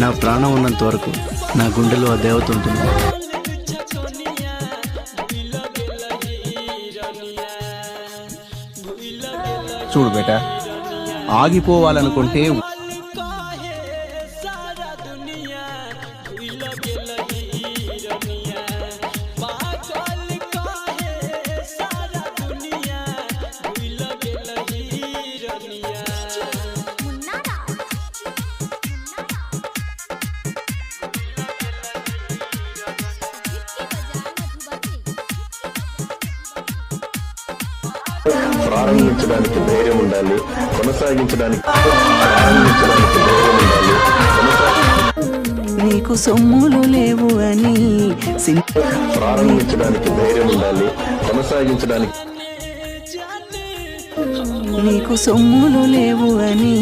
నా ప్రాణం ఉన్నంత వరకు నా గుండెలో ఆ దేవత ఉంటుంది. చూడు బేటా, ఆగిపోవాలనుకుంటే ప్రారంభించడానికి ధైర్యం ఉండాలి, కొనసాగించడానికి ధైర్యం ఉండాలి. నీకు సొమ్ములు లేవు అని ప్రారంభించడానికి ధైర్యం ఉండాలి, కొనసాగించడానికి నీకు సొమ్ములు లేవు అని